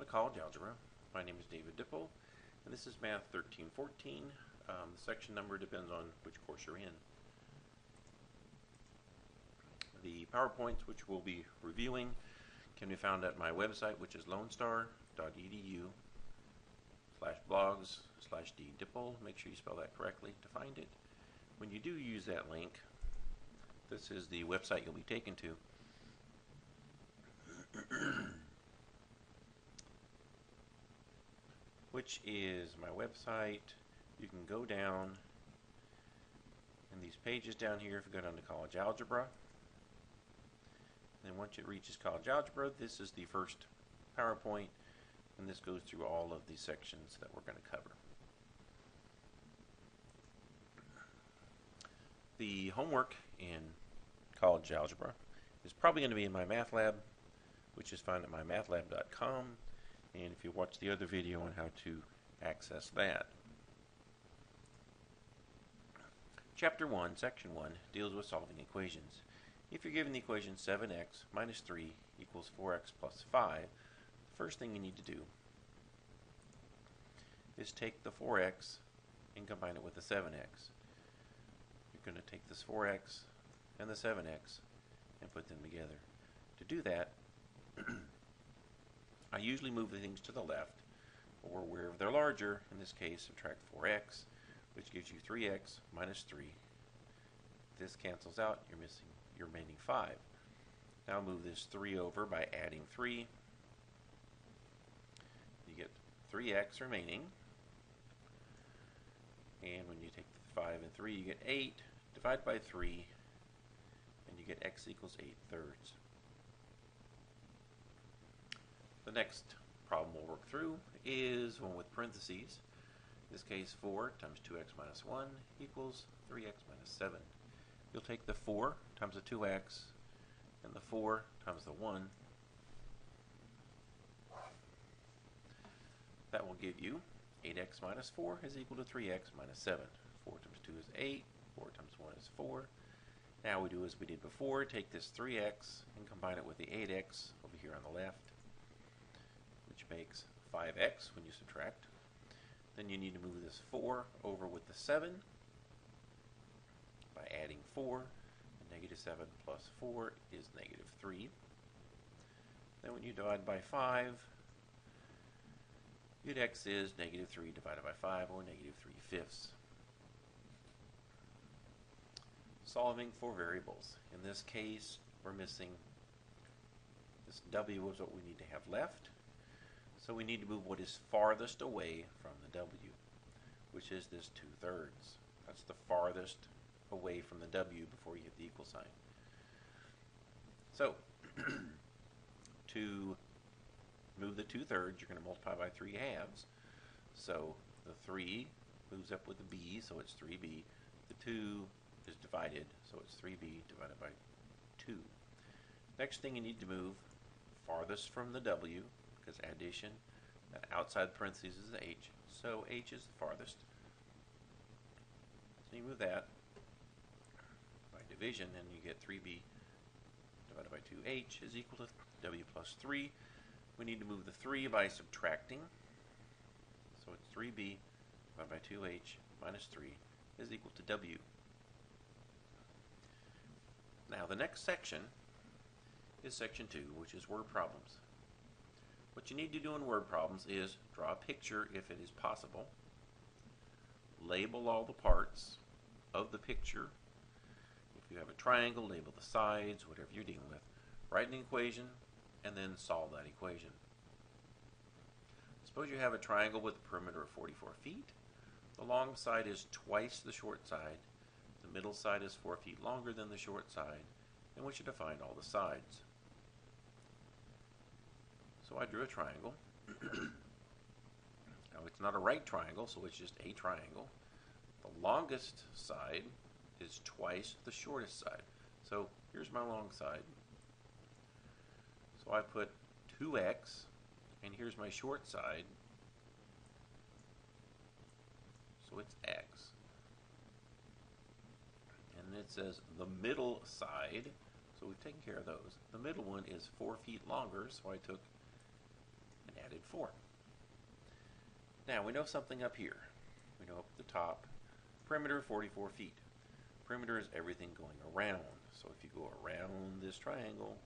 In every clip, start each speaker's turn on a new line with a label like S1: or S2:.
S1: College Algebra. My name is David Dipple, and this is Math 1314. The section number depends on which course you're in. The PowerPoints which we'll be reviewing can be found at my website, which is lonestar.edu/blogs/ddipple. Make sure you spell that correctly to find it. When you do use that link, this is the website you'll be taken to. Which is my website. You can go down in these pages down here if you go down to College Algebra. And once it reaches College Algebra, this is the first PowerPoint, and this goes through all of the sections that we're going to cover. The homework in College Algebra is probably going to be in my math lab, which is found at mymathlab.com. And if you watch the other video on how to access that. Chapter 1, Section 1, deals with solving equations. If you're given the equation 7x minus 3 equals 4x plus 5, the first thing you need to do is take the 4x and combine it with the 7x. You're going to take this 4x and the 7x and put them together. To do that, I usually move the things to the left, or wherever they're larger. In this case, subtract 4x, which gives you 3x minus 3. This cancels out. You're missing your remaining 5. Now move this 3 over by adding 3. You get 3x remaining. And when you take the 5 and 3, you get 8. Divide by 3, and you get x equals 8/3. The next problem we'll work through is one with parentheses. In this case, 4 times 2x minus 1 equals 3x minus 7. You'll take the 4 times the 2x and the 4 times the 1. That will give you 8x minus 4 is equal to 3x minus 7. 4 times 2 is 8. 4 times 1 is 4. Now we do as we did before. Take this 3x and combine it with the 8x over here on the left, which makes 5x when you subtract. Then you need to move this 4 over with the 7 by adding 4. Negative 7 plus 4 is negative 3. Then when you divide by 5, your x is negative 3 divided by 5, or negative 3/5. Solving for variables. In this case, we're missing this w is what we need to have left. So we need to move what is farthest away from the w, which is this 2/3. That's the farthest away from the w before you hit the equal sign. So, to move the 2/3, you're going to multiply by 3/2. So the 3 moves up with the b, so it's 3b. The 2 is divided, so it's 3b divided by 2. Next thing you need to move farthest from the w, because addition, that outside parentheses is the h, so h is the farthest. So you move that by division, and you get 3b divided by 2h is equal to w plus 3. We need to move the 3 by subtracting, so it's 3b divided by 2h minus 3 is equal to w. Now the next section is section 2, which is word problems. What you need to do in word problems is draw a picture if it is possible, label all the parts of the picture. If you have a triangle, label the sides, whatever you're dealing with. Write an equation and then solve that equation. Suppose you have a triangle with a perimeter of 44 feet. The long side is twice the short side. The middle side is 4 feet longer than the short side, and we should define all the sides. So I drew a triangle. Now it's not a right triangle, so it's just a triangle. The longest side is twice the shortest side. So here's my long side. So I put 2x, and here's my short side. So it's x. And it says the middle side, so we've taken care of those. The middle one is 4 feet longer, so I took and added 4. Now we know something up here. We know up at the top, perimeter 44 feet. Perimeter is everything going around. So if you go around this triangle,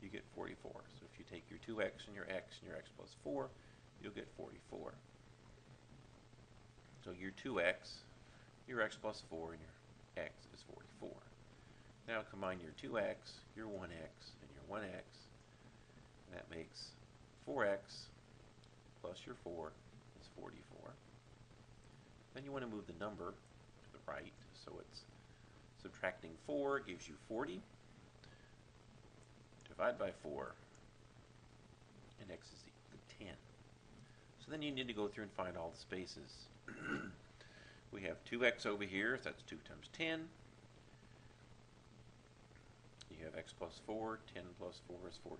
S1: you get 44. So if you take your 2x and your x plus 4, you'll get 44. So your 2x, your x plus 4, and your x is 44. Now combine your 2x, your 1x, and your 1x, and that makes 4x plus your 4 is 44. Then you want to move the number to the right, so it's subtracting 4 gives you 40. Divide by 4, and x is equal to 10. So then you need to go through and find all the spaces. We have 2x over here, so that's 2 times 10. You have x plus 4, 10 plus 4 is 14,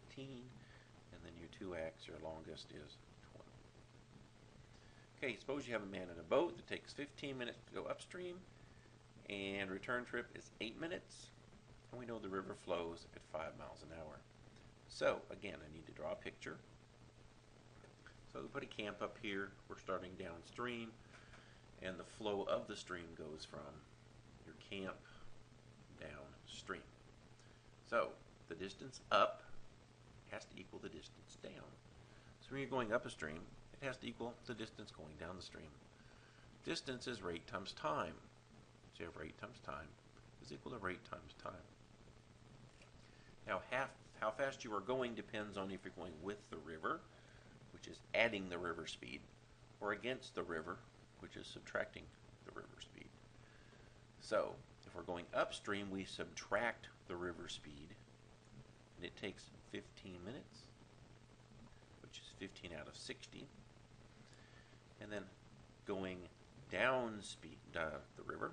S1: and then your 2x, your longest, is 20. Okay, suppose you have a man in a boat that takes 15 minutes to go upstream, and return trip is 8 minutes, and we know the river flows at 5 miles an hour. So, again, I need to draw a picture. So we put a camp up here, we're starting downstream, and the flow of the stream goes from your camp downstream. So the distance up has to equal the distance down. So when you're going up a stream, it has to equal the distance going down the stream. Distance is rate times time. So you have rate times time is equal to rate times time. Now how fast you are going depends on if you're going with the river, which is adding the river speed, or against the river, which is subtracting the river speed. So if we're going upstream, we subtract the river speed, and it takes 15 minutes, which is 15 out of 60. And then going down the river,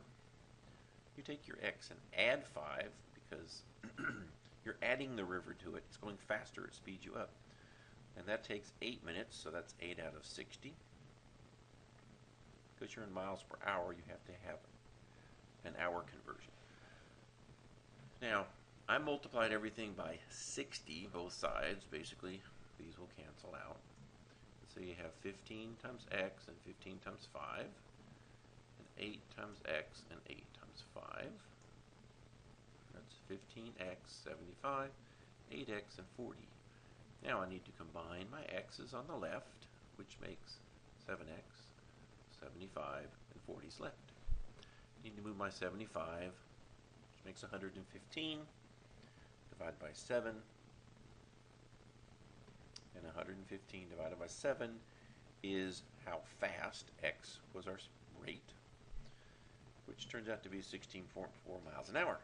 S1: you take your x and add 5, because you're adding the river to it. It's going faster, it speeds you up. And that takes 8 minutes, so that's 8 out of 60. Because you're in miles per hour, you have to have an hour conversion. Now, I multiplied everything by 60, both sides. Basically, these will cancel out. So you have 15 times x and 15 times 5, and 8 times x and 8 times 5. That's 15x, 75, 8x, and 40. Now I need to combine my x's on the left, which makes 7x, 75, and 40 is left. I need to move my 75, which makes 115, divide by 7, and 115 divided by 7 is how fast x was our rate, which turns out to be 16.4 miles an hour.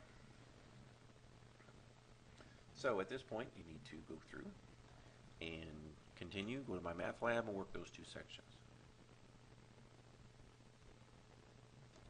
S1: So at this point, you need to go through and continue, go to my math lab, and work those two sections.